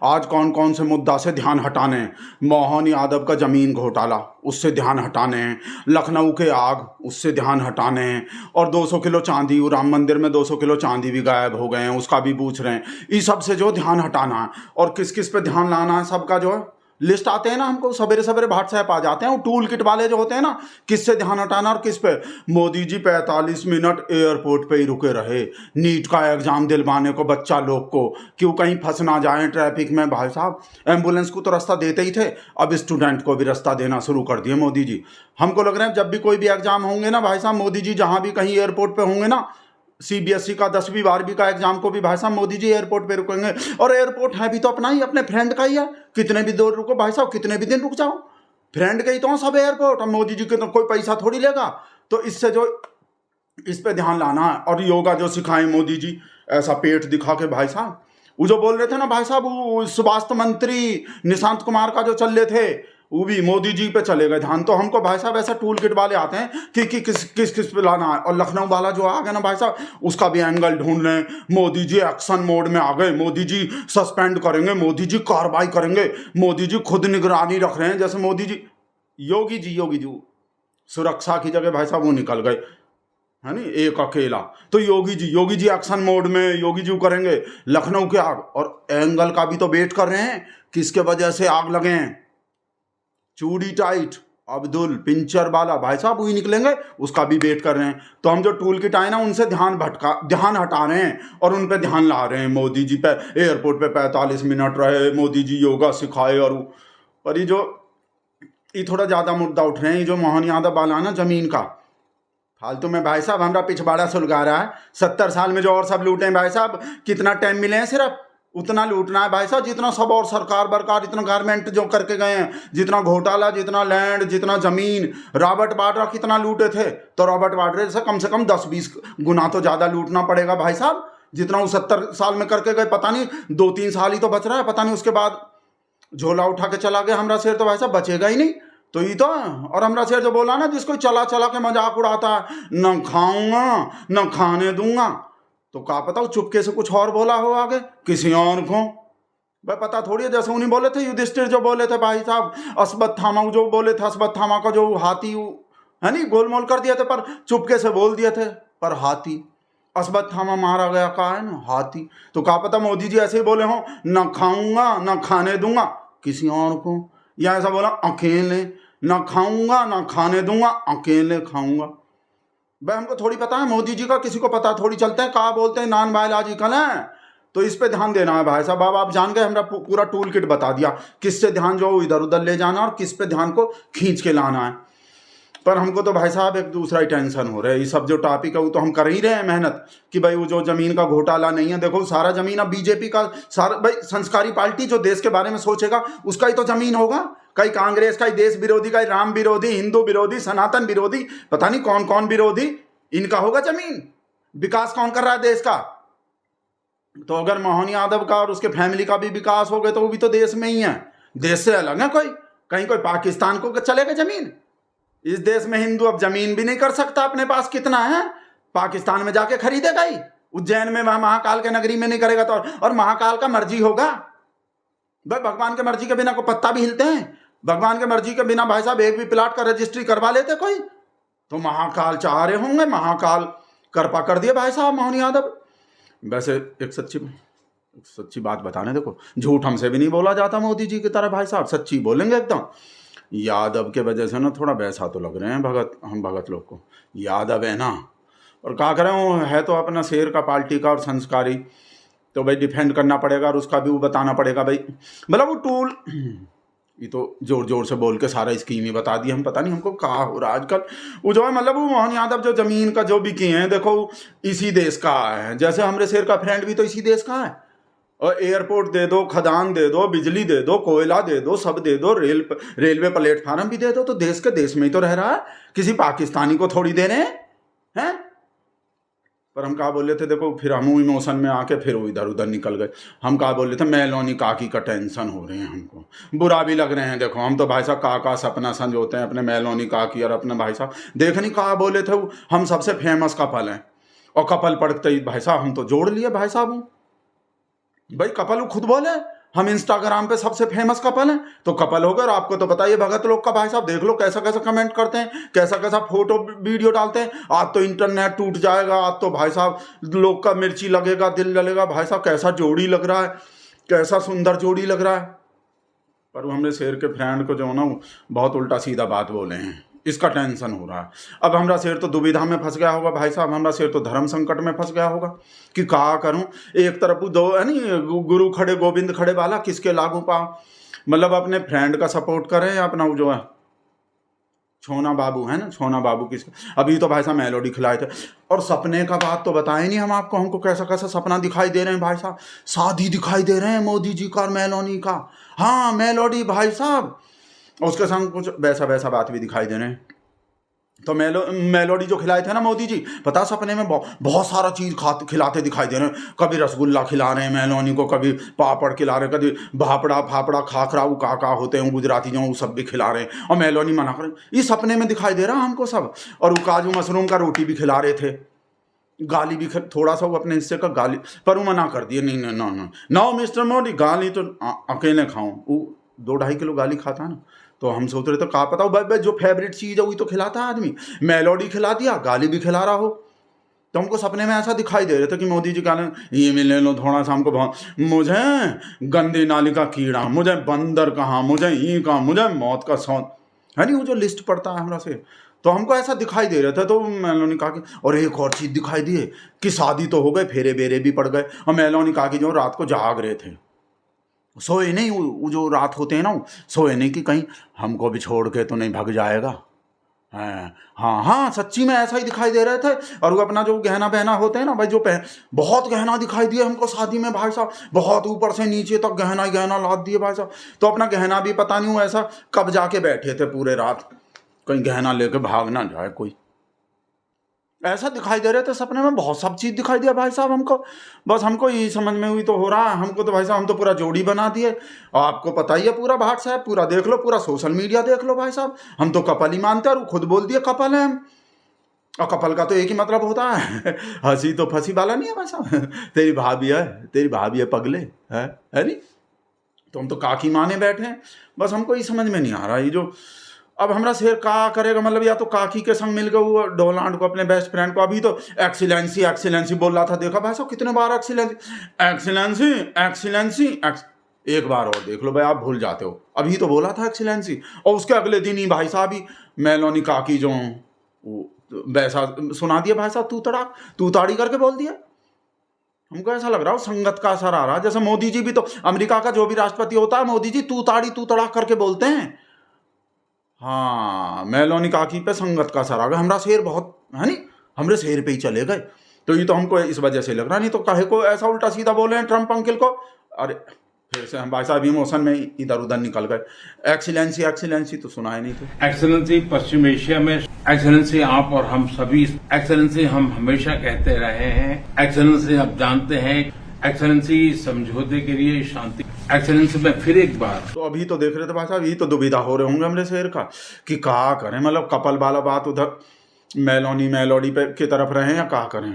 आज कौन कौन से मुद्दा से ध्यान हटाने हैं। मोहन यादव का ज़मीन घोटाला, उससे ध्यान हटाने हैं। लखनऊ के आग, उससे ध्यान हटाने हैं। और 200 किलो चांदी, राम मंदिर में 200 किलो चांदी भी गायब हो गए हैं, उसका भी पूछ रहे हैं। इस सब से जो ध्यान हटाना है और किस किस पे ध्यान लाना है, सबका जो है लिस्ट आते हैं ना, हमको सवेरे सवेरे व्हाट्सएप आ जाते हैं। वो टूल किट वाले जो होते हैं ना, किससे ध्यान हटाना और किस पे। मोदी जी 45 मिनट एयरपोर्ट पे ही रुके रहे नीट का एग्जाम दिलवाने को बच्चा लोग को, क्यों कहीं फंस ना जाए ट्रैफिक में। भाई साहब, एम्बुलेंस को तो रास्ता देते ही थे, अब स्टूडेंट को भी रास्ता देना शुरू कर दिए मोदी जी। हमको लग रहा है जब भी कोई भी एग्जाम होंगे ना भाई साहब, मोदी जी जहाँ भी कहीं एयरपोर्ट पे होंगे ना, सीबीएसई का 10वीं 12वीं का एग्जाम को भी भाई साहब मोदी जी एयरपोर्ट पे रुकेंगे। और एयरपोर्ट है भी तो अपना ही, अपने फ्रेंड का ही है। कितने भी दूर रुको भाई साहब, कितने भी दिन रुक जाओ, फ्रेंड के ही तो सब एयरपोर्ट। अब मोदी जी के तो कोई पैसा थोड़ी लेगा। तो इससे जो इस पे ध्यान लाना है। और योगा जो सिखाएं मोदी जी, ऐसा पेट दिखा के भाई साहब। वो जो बोल रहे थे ना भाई साहब, वो स्वास्थ्य मंत्री निशांत कुमार का जो चल रहे थे, वो भी मोदी जी पे चले गए ध्यान। तो हमको भाई साहब ऐसा टूल किट वाले आते हैं कि किस किस किस पे लाना है। और लखनऊ वाला जो आ गया ना भाई साहब, उसका भी एंगल ढूंढ रहे हैं। मोदी जी एक्शन मोड में आ गए, मोदी जी सस्पेंड करेंगे, मोदी जी कार्रवाई करेंगे, मोदी जी खुद निगरानी रख रहे हैं। जैसे मोदी जी योगी जी सुरक्षा की जगह भाई साहब वो निकल गए, है नहीं, एक अकेला। तो योगी जी एक्शन मोड में, योगी जी करेंगे लखनऊ के आग। और एंगल का भी तो वेट कर रहे हैं, किसके वजह से आग लगे हैं। चूड़ी टाइट अब्दुल पिंचर वाला भाई साहब वही निकलेंगे, उसका भी वेट कर रहे हैं। तो हम जो टूल किट आए ना, उनसे ध्यान हटा रहे हैं और उन पे ध्यान ला रहे हैं। मोदी जी पे एयरपोर्ट पे 45 मिनट रहे, मोदी जी योगा सिखाए। और ये थोड़ा ज़्यादा मुद्दा उठ रहे हैं। ये जो मोहन यादव वाला ना ज़मीन का फालतू में भाई साहब हमारा पिछवाड़ा सुलगा रहा है। 70 साल में जो और सब लूटे हैं भाई साहब, कितना टाइम मिले हैं, सिर्फ उतना लूटना है भाई साहब जितना सब और सरकार बरकार, इतना गारमेंट जो करके गए हैं, जितना घोटाला, जितना लैंड, जितना जमीन। रॉबर्ट वाड्रा कितना लूटे थे, तो रॉबर्ट वाड्रा से कम 10-20 गुना तो ज़्यादा लूटना पड़ेगा भाई साहब। जितना वो 70 साल में करके गए, पता नहीं 2-3 साल ही तो बच रहा है, पता नहीं उसके बाद झोला उठा के चला गया हमारा शेर, तो भाई साहब बचेगा ही नहीं। तो ये तो। और हमारा शेर जो बोला ना, जिसको चला चला के मजाक उड़ाता है, न खाऊंगा न खाने दूंगा, तो क्या पता वो चुपके से कुछ और बोला हो आगे किसी और को, भाई पता थोड़ी है। जैसे उन्हीं बोले थे युधिष्ठिर जो बोले थे भाई साहब, अश्वत्थामा जो बोले थे, अश्वत्थामा का जो हाथी है नहीं, गोलमोल कर दिए थे, पर चुपके से बोल दिए थे, पर हाथी अश्वत्थामा मारा गया का है ना, हाथी। तो क्या पता मोदी जी ऐसे ही बोले हों, न खाऊंगा न खाने दूंगा किसी और को, या ऐसा बोला अकेले, न खाऊंगा न खाने दूंगा अकेले खाऊंगा। भाई हमको थोड़ी पता है, मोदी जी का किसी को पता थोड़ी चलता है, कहा बोलते हैं नॉन बायोलॉजिकल है। तो इस पे ध्यान देना है भाई साहब। अब आप जान गए, हमरा पूरा टूल किट बता दिया, किससे ध्यान जो इधर उधर ले जाना और किस पे ध्यान को खींच के लाना है। पर हमको तो भाई साहब एक दूसरा ही टेंशन हो रहा है। ये सब जो टॉपिक है वो तो हम कर ही रहे हैं मेहनत कि भाई वो जो जमीन का घोटाला नहीं है, देखो सारा जमीन अब बीजेपी का, सारा भाई संस्कारी पार्टी जो देश के बारे में सोचेगा उसका ही तो जमीन होगा। कहीं कांग्रेस का ही देश विरोधी, कहीं राम विरोधी, हिंदू विरोधी, सनातन विरोधी, पता नहीं कौन कौन विरोधी, इनका होगा जमीन। विकास कौन कर रहा है देश का? तो अगर मोहन यादव का और उसके फैमिली का भी विकास हो गया तो वो भी तो देश में ही है, देश से अलग है कोई। कहीं कोई पाकिस्तान को चलेगा जमीन? इस देश में हिंदू अब जमीन भी नहीं कर सकता, अपने पास कितना है, पाकिस्तान में जाके खरीदेगा ही। उज्जैन में वह महाकाल के नगरी में नहीं करेगा तो, और महाकाल का मर्जी होगा भाई, भगवान के मर्जी के बिना को पत्ता भी हिलते हैं? भगवान के मर्जी के बिना भाई साहब एक भी प्लाट का रजिस्ट्री करवा लेते कोई? तो महाकाल चाह रहे होंगे, महाकाल कृपा कर दिए भाई साहब मोहन यादव। वैसे एक सच्ची बात बताने, देखो झूठ हमसे भी नहीं बोला जाता मोदी जी की तरह भाई साहब, सच्ची बोलेंगे एकदम। यादव के वजह से ना थोड़ा वैसा तो लग रहे हैं हम भगत लोग को, यादव है ना, और क्या करें, वो है तो अपना शेर का पार्टी का और संस्कारी, तो भाई डिफेंड करना पड़ेगा और उसका भी वो बताना पड़ेगा भाई। मतलब वो टूल ये तो जोर जोर से बोल के सारा स्कीम ही बता दी, हम पता नहीं हमको कहा हो रहा आजकल। वो जो है मतलब वो मोहन यादव जो जमीन का जो भी किए हैं, देखो इसी देश का है। जैसे हमारे शेर का फ्रेंड भी तो इसी देश का है। और एयरपोर्ट दे दो, खदान दे दो, बिजली दे दो, कोयला दे दो, सब दे दो, रेलवे प्लेटफार्म भी दे दो, तो देश के देश में ही तो रह रहा है, किसी पाकिस्तानी को थोड़ी दे रहे हैं। पर हम कहा बोले थे, देखो फिर हम इमोशन में आके फिर वो इधर उधर निकल गए। हम कहा बोले थे मेलोनी काकी का टेंशन हो रहे हैं, हमको बुरा भी लग रहे हैं। देखो हम तो भाई साहब काका सपना संजोते हैं अपने मेलोनी काकी और अपने भाई साहब, देख नहीं कहा बोले थे वो हम सबसे फेमस कपल हैं, और कपल पढ़ते ही भाई साहब हम तो जोड़ लिए भाई साहब। भाई कपल वो खुद बोले हम इंस्टाग्राम पे सबसे फेमस कपल हैं, तो कपल हो गए। और आपको तो पता ही है भगत लोग का, भाई साहब देख लो कैसा कैसा कमेंट करते हैं, कैसा कैसा फोटो वीडियो डालते हैं। आज तो इंटरनेट टूट जाएगा, आज तो भाई साहब लोग का मिर्ची लगेगा, दिल जलेगा। भाई साहब कैसा जोड़ी लग रहा है, कैसा सुंदर जोड़ी लग रहा है। पर वो हमने शेर के फ्रेंड को जो है ना बहुत उल्टा सीधा बात बोले हैं, इसका टेंशन हो रहा है। अब हमारा शेर तो दुविधा में फंस गया होगा भाई साहब, हमारा शेर तो धर्म संकट में फंस गया होगा कि क्या करूं। एक तरफ दो है नहीं, गुरु खड़े गोविंद खड़े वाला, किसके लागू पाओ। मतलब अपने फ्रेंड का सपोर्ट करें या अपना जो है छोना बाबू है ना, छोना बाबू किसका। अभी तो भाई साहब मेलोडी खिलाए थे। और सपने का बात तो बताए नहीं हम आपको, हमको कैसा कैसा सपना दिखाई दे रहे हैं भाई साहब। शादी दिखाई दे रहे हैं मोदी जी का और मेलोनी का। हाँ मेलोडी भाई साहब, उसके संग कुछ वैसा वैसा बात भी दिखाई दे रहे हैं। तो मेलोडी जो खिलाए थे ना मोदी जी, पता सपने में बहुत सारा चीज़ खिलाते दिखाई दे रहे हैं। कभी रसगुल्ला खिला रहे हैं मेलोनी को, कभी पापड़ खिला रहे हैं, कभी भापड़ा फाफड़ा खाखरा वो काका होते हैं गुजराती जो, वो सब भी खिला रहे हैं। और मेलोनी मना कर, ये सपने में दिखाई दे रहा है हमको सब। और वो काजू मशरूम का रोटी भी खिला रहे थे, गाली भी थोड़ा सा वो अपने हिस्से का गाली, पर वो मना कर दिए। नहीं नहीं no no no mister Modi, गाली तो अकेले खाऊं। वो 2-2.5 किलो गाली खाता ना, तो हम सोच रहे थे कहा पता हो भाई जो फेवरेट चीज़ है वही तो खिलाता है आदमी। मेलोडी खिला दिया, गाली भी खिला रहा हो। तो हमको सपने में ऐसा दिखाई दे रहे थे कि मोदी जी का ये मिले लो थोड़ा सा हमको बहुत, मुझे गंदी नाली का कीड़ा, मुझे बंदर कहाँ, मुझे ये कहाँ, मुझे मौत का सौंद है नहीं, वो जो लिस्ट पड़ता है हमरा से। तो हमको ऐसा दिखाई दे रहा था। तो मैंने कहा कि और एक और चीज़ दिखाई दी कि शादी तो हो गए, फेरे बेरे भी पड़ गए। और मैंने कहा कि जो रात को जाग रहे थे, सोए नहीं, वो जो रात होते हैं ना, सोए नहीं कि कहीं हमको भी छोड़ के तो नहीं भाग जाएगा। हाँ हाँ सच्ची में ऐसा ही दिखाई दे रहे थे। और वो अपना जो गहना बहना होते हैं ना भाई, जो बहुत गहना दिखाई दिया हमको शादी में भाई साहब, बहुत ऊपर से नीचे तक गहना ही गहना लाद दिए भाई साहब। तो अपना गहना भी पता नहीं वो ऐसा कब जाके बैठे थे पूरे रात, कहीं गहना लेके भाग ना जाए कोई। ऐसा दिखाई दे रहे थे सपने में, बहुत सब चीज़ दिखाई दिया भाई साहब हमको। बस हमको यही समझ में हुई तो हो रहा है हमको तो भाई साहब, हम तो पूरा जोड़ी बना दिए। आपको पता ही है पूरा भाट साहब, पूरा देख लो, पूरा सोशल मीडिया देख लो भाई साहब। हम तो कपल ही मानते हैं और खुद बोल दिए कपल है हम। और कपल का तो एक ही मतलब होता है हंसी तो फंसी वाला नहीं है भाई साहब। तेरी भाभी है, तेरी भाभी है पगले, है नहीं। तो हम तो काकी माने बैठे हैं। बस हमको ये समझ में नहीं आ रहा ये जो अब हमारा शेर का करेगा। मतलब या तो काकी के संग मिल गए वो डोनाल्ड को, अपने बेस्ट फ्रेंड को। अभी तो एक्सीलेंसी एक्सीलेंसी बोल रहा था, देखा भाई साहब कितने बार एक्सीलेंसी एक्सीलेंसी एक्सीलेंसी एक बार और देख लो भाई, आप भूल जाते हो। अभी तो बोला था एक्सीलेंसी, और उसके अगले दिन ही भाई साहब ही मेलोनी काकी जो वैसा सुना दिया भाई साहब, तू ताड़ी करके बोल दिया। हमको ऐसा लग रहा है संगत का असर आ रहा है। जैसे मोदी जी भी तो, अमेरिका का जो भी राष्ट्रपति होता है, मोदी जी तू तड़ाक करके बोलते हैं। हाँ मेलोनी काकी पे संगत का असर आ गया। हमारा शेर बहुत है नहीं, हमरे शेर पे ही चले गए। तो ये तो हमको इस वजह से लग रहा, नहीं तो काहे को ऐसा उल्टा सीधा बोले हैं ट्रम्प अंकल को। अरे फिर से हम भाई साहब इमोशन में इधर उधर निकल गए। एक्सीलेंसी एक्सीलेंसी तो सुना ही नहीं थे। एक्सीलेंसी पश्चिम एशिया में, एक्सीलेंसी आप और हम सभी, एक्सीलेंसी हम हमेशा कहते रहे हैं। एक्सीलेंसी आप जानते हैं, एक्सीलेंसी समझौते के लिए शांति। एक्सीलेंसी में फिर एक बार तो अभी तो देख रहे थे भाई साहब, ये तो दुविधा हो रहे होंगे हमरे शेर का कि क्या करें। मतलब कपल वाला बात उधर मेलोडी पे की तरफ रहे या क्या करें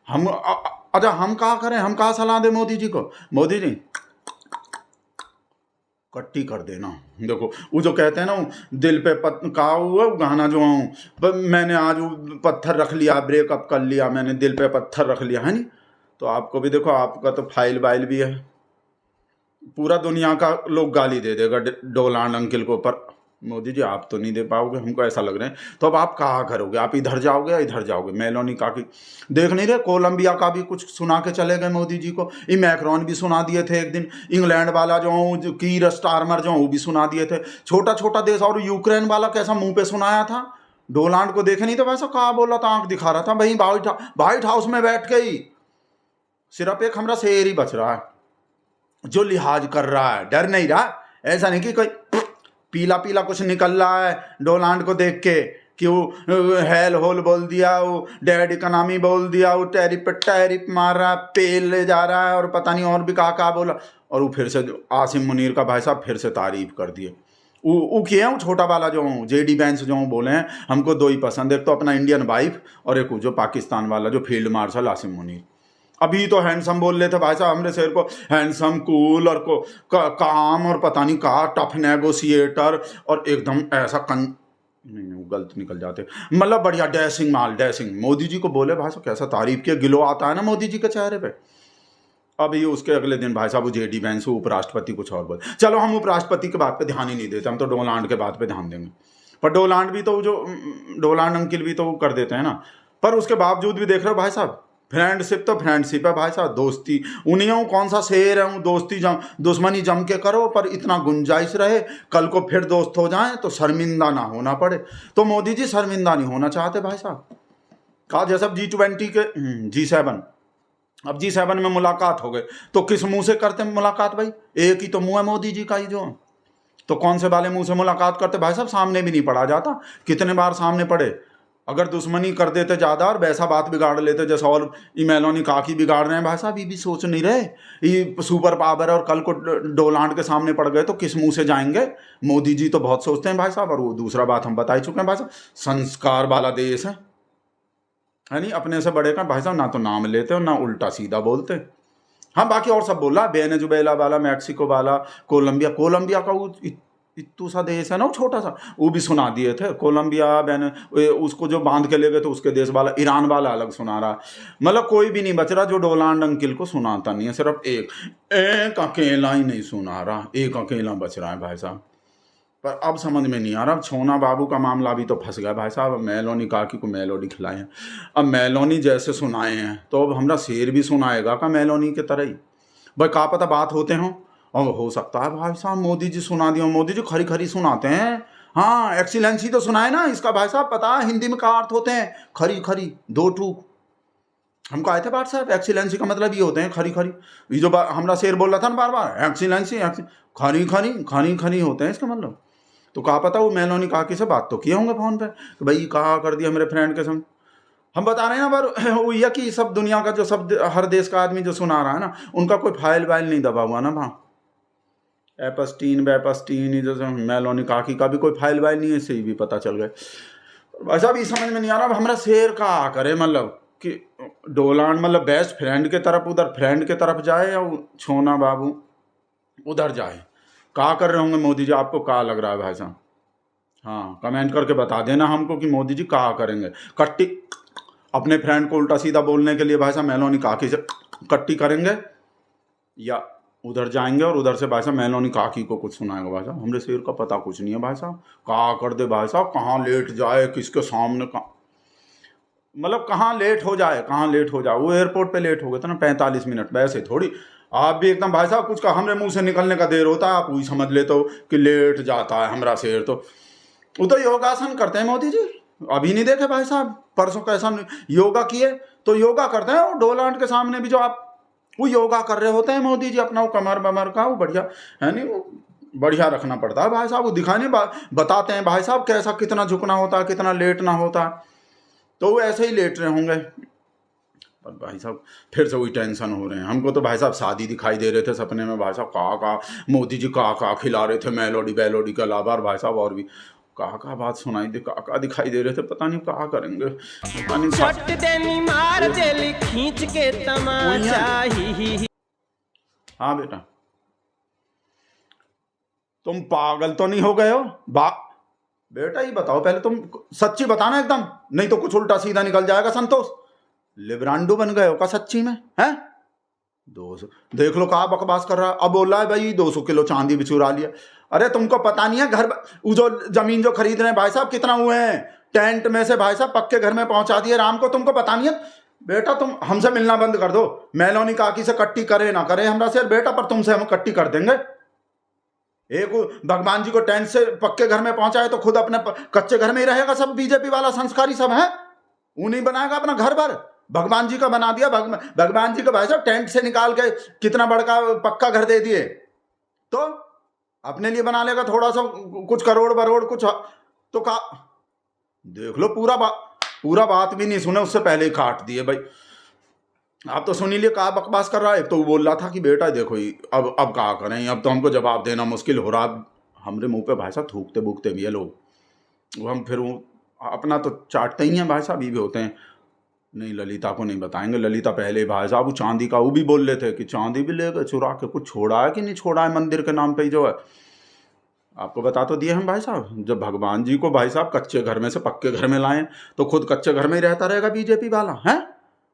हम। अच्छा हम क्या करें, हम क्या सलाह दें मोदी जी को। मोदी जी कट्टी कर देना। देखो वो जो कहते हैं ना, दिल पे का हुआ गाना जो मैंने आज पत्थर रख लिया, ब्रेकअप कर लिया मैंने, दिल पे पत्थर रख लिया है नहीं। तो आपको भी देखो, आपका तो फाइल वाइल भी है, पूरा दुनिया का लोग गाली दे देगा डोनाल्ड अंकल को, पर मोदी जी आप तो नहीं दे पाओगे, हमको ऐसा लग रहा है। तो अब आप कहाँ करोगे, आप इधर जाओगे या इधर जाओगे। मेलोनी का की देख नहीं रहे, कोलंबिया का भी कुछ सुना के चले गए मोदी जी को। ये मैक्रोन भी सुना दिए थे एक दिन, इंग्लैंड वाला जो कीर स्टारमर जो वो भी सुना दिए थे। छोटा छोटा देश। और यूक्रेन वाला कैसा मुंह पे सुनाया था, डोनाल्ड को देखे नहीं तो वैसा कहा बोला था, आंख दिखा रहा था भाई व्हाइट हाउस में बैठ के ही। सिर्फ एक हमारा शेर ही बच रहा है जो लिहाज कर रहा है, डर नहीं रहा। ऐसा नहीं कि कोई पीला पीला कुछ निकल रहा है डोनाल्ड को देख के कि वो हेल होल बोल दिया, वो डेड इकोनॉमी बोल दिया, वो टैरिफ मार रहा है, पेल ले जा रहा है, और पता नहीं और भी कहा बोला। और वो फिर से आसिम मुनीर का भाई साहब फिर से तारीफ कर दिए। वो किए हैं, वो छोटा वाला जो जेडी बैंस जो बोले हैं, हमको दो ही पसंद है, एक तो अपना इंडियन वाइफ और एक जो पाकिस्तान वाला जो फील्ड मार्शल आसिम मुनीर। अभी तो हैंडसम बोल रहे थे भाई साहब हमरे शेर को, हैंडसम, कूल और काम और पता नहीं कहा, टफ नेगोशिएटर और एकदम ऐसा नहीं गलत निकल जाते, मतलब बढ़िया डैशिंग माल, डैशिंग। मोदी जी को बोले भाई साहब कैसा तारीफ किया, गिलो आता है ना मोदी जी के चेहरे पे। अभी उसके अगले दिन भाई साहब जेडी वैंस उपराष्ट्रपति कुछ और बोले। चलो हम उपराष्ट्रपति के बात पे ध्यान ही नहीं देते, हम तो डोनाल्ड के बात पे ध्यान देंगे। पर डोनाल्ड भी तो जो डोनाल्ड अंकिल भी तो कर देते हैं ना, पर उसके बावजूद भी देख रहे हो भाई साहब, फ्रेंडशिप तो फ्रेंडशिप है भाई साहब, दोस्ती उन्हीं कौन सा शेर है, दोस्ती दुश्मनी जम के करो, पर इतना गुंजाइश रहे कल को फिर दोस्त हो जाएं तो शर्मिंदा ना होना पड़े। तो मोदी जी शर्मिंदा नहीं होना चाहते भाई साहब। कहा जैसा G20 के G7, अब G7 में मुलाकात हो गए तो किस मुंह से करते हैं मुलाकात भाई, एक ही तो मुंह है मोदी जी का ही जो, तो कौन से वाले मुंह से मुलाकात करते भाई साहब, सामने भी नहीं पड़ा जाता। कितने बार सामने पड़े, अगर दुश्मनी कर देते ज़्यादा और वैसा बात बिगाड़ लेते जैसे और मेलोनी काकी बिगाड़ रहे हैं भाई साहब, ये भी सोच नहीं रहे, ये सुपर पावर और कल को डोनाल्ड के सामने पड़ गए तो किस मुंह से जाएंगे। मोदी जी तो बहुत सोचते हैं भाई साहब, और वो दूसरा बात हम बता ही चुके हैं भाई साहब, संस्कार वाला देश है नहीं, अपने से बड़े का भाई साहब ना तो नाम लेते और ना उल्टा सीधा बोलते। हाँ बाकी और सब बोला, वेनेजुएला वाला, मैक्सिको वाला, कोलंबिया का वो इतू सा देश है ना, वो छोटा सा, वो भी सुना दिए थे। कोलंबिया उसको जो बांध के ले गए तो उसके देश वाला, ईरान वाला अलग सुना रहा, मतलब कोई भी नहीं बच रहा जो डोनाल्ड अंकिल को सुनाता नहीं है, सिर्फ एक अकेला ही नहीं सुना रहा, एक अकेला बच रहा है भाई साहब। पर अब समझ में नहीं आ रहा, अब छोना बाबू का मामला भी तो फंस गया भाई साहब, मेलोनी काकी को मेलोडी खिलाए हैं, अब मेलोनी जैसे सुनाए हैं तो अब हमारा शेर भी सुनाएगा का मेलोनी के तरह ही भाई, का पता बात होते हों, और हो सकता है भाई साहब मोदी जी सुना दियो, मोदी जी खरी खरी सुनाते हैं। हाँ एक्सीलेंसी तो सुनाए ना, इसका भाई साहब पता है हिंदी में क्या अर्थ होते हैं, खरी खरी, दो टूक। हमको आए थे बात साहब, एक्सीलेंसी का मतलब ये होते हैं खरी खरी, ये जो हमारा शेर बोल रहा था ना बार बार, एक्सीलेंसी खरी खरी खरी खरी होते हैं इसका मतलब। तो कहा पता वो मेलोनी काकी से बात तो किए होंगे फोन पे कि भाई कहा कर दिया मेरे फ्रेंड के संग। हम बता रहे हैं ना पर वो यह कि सब दुनिया का जो सब हर देश का आदमी जो सुना रहा है ना, उनका कोई फाइल वाइल नहीं दबा हुआ ना वहाँ, एपस्टीन जैसे मेलोनी काकी का भी कोई फाइल वाइल नहीं है, इससे भी पता चल गए। ऐसा भी समझ में नहीं आ रहा हमारा शेर का करे, मतलब कि डोनाल्ड मतलब बेस्ट फ्रेंड के तरफ, उधर फ्रेंड के तरफ जाए या छोना बाबू उधर जाए, क्या कर रहे होंगे मोदी जी, आपको क्या लग रहा है भाई साहब? हाँ कमेंट करके बता देना हमको कि मोदी जी क्या करेंगे, कट्टी अपने फ्रेंड को उल्टा सीधा बोलने के लिए भाई साहब मेलोनी काकी से कट्टी करेंगे, या उधर जाएंगे और उधर से भाई साहब मेलोनी काकी को कुछ सुनाएगा। भाई साहब हमरे शेर का पता कुछ नहीं है भाई साहब, क्या कर दे भाई साहब, कहाँ लेट जाए किसके सामने, कहाँ मतलब कहाँ लेट हो जाए, वो एयरपोर्ट पे लेट हो गए थे ना 45 मिनट, वैसे थोड़ी आप भी एकदम भाई साहब कुछ का हमरे मुंह से निकलने का देर होता है आप वही समझ लेते हो कि लेट जाता है हमारा शेर। तो वो तो योगासन करते हैं मोदी जी, अभी नहीं देखे भाई साहब परसों कैसा योगा किए, तो योगा करते हैं, और डोनाल्ड के सामने भी जो आप वो योगा कर रहे होते हैं मोदी जी, अपना वो कमर बमर का वो बढ़िया है नहीं, वो बढ़िया रखना पड़ता है भाई साहब, वो दिखाने बताते हैं भाई साहब कैसा कितना झुकना होता है, कितना लेटना होता है, तो वो ऐसे ही लेट रहे होंगे। पर भाई साहब फिर से वही टेंशन हो रहे हैं हमको, तो भाई साहब शादी दिखाई दे रहे थे सपने में भाई साहब, कहा मोदी जी कहा खिला रहे थे मेलोडी के अलावा, भाई साहब और भी कहा बात सुनाई दे, कहा दिखाई दे रहे थे, पता नहीं कहा करेंगे, पता नहीं मार देली खींच के तमाचा ही। हाँ बेटा तुम पागल तो नहीं हो गए हो बेटा, ये बताओ पहले तुम सच्ची बताना एकदम, नहीं तो कुछ उल्टा सीधा निकल जाएगा। संतोष लिब्रांडो बन गए हो का सच्ची में हैं? 200 देख लो कहा बकवास कर रहा है, अब बोल रहा है भाई 200 किलो चांदी भी चुरा लिया। अरे तुमको पता नहीं है घर वो जो जमीन जो खरीद रहे हैं भाई साहब कितना हुए हैं, टेंट में से भाई साहब पक्के घर में पहुंचा दिए राम को, तुमको पता नहीं है बेटा, तुम हमसे मिलना बंद कर दो, मेलोनी काकी से कट्टी करे ना करे हमरा से बेटा, पर तुमसे हम कट्टी कर देंगे। एक भगवान जी को टेंट से पक्के घर में पहुंचाए तो खुद अपने कच्चे घर में ही रहेगा, सब बीजेपी वाला संस्कारी सब है, वो नहीं बनाएगा अपना घर भर, भगवान जी का बना दिया, भगवान जी को भाई साहब टेंट से निकाल के कितना बड़का पक्का घर दे दिए, तो अपने लिए बना लेगा थोड़ा सा कुछ करोड़ बरोड़ कुछ, तो का देख लो पूरा बात भी नहीं सुने उससे पहले ही काट दिए भाई। आप तो सुनी लिए कहा बकवास कर रहा है, तो वो बोल रहा था कि बेटा देखो अब क्या करें, अब तो हमको जवाब देना मुश्किल हो रहा, हमरे मुंह पे भाई साहब थूकते भूकते भी है लोग, हम फिर वो अपना तो चाटते ही हैं भाई साहब, ये भी होते हैं, नहीं, ललिता को नहीं बताएंगे। ललिता पहले भाई साहब वो चांदी का वो भी बोल रहे थे कि चांदी भी ले गए चुरा के, कुछ छोड़ा है कि नहीं छोड़ा है मंदिर के नाम पे ही जो है। आपको बता तो दिए हम भाई साहब, जब भगवान जी को भाई साहब कच्चे घर में से पक्के घर में लाएं तो खुद कच्चे घर में ही रहता रहेगा बीजेपी वाला हैं।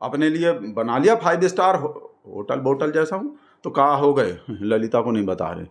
अपने लिए बना लिया 5 स्टार होटल बोटल जैसा हूँ, तो कहा हो गए ललिता को नहीं बता रहे।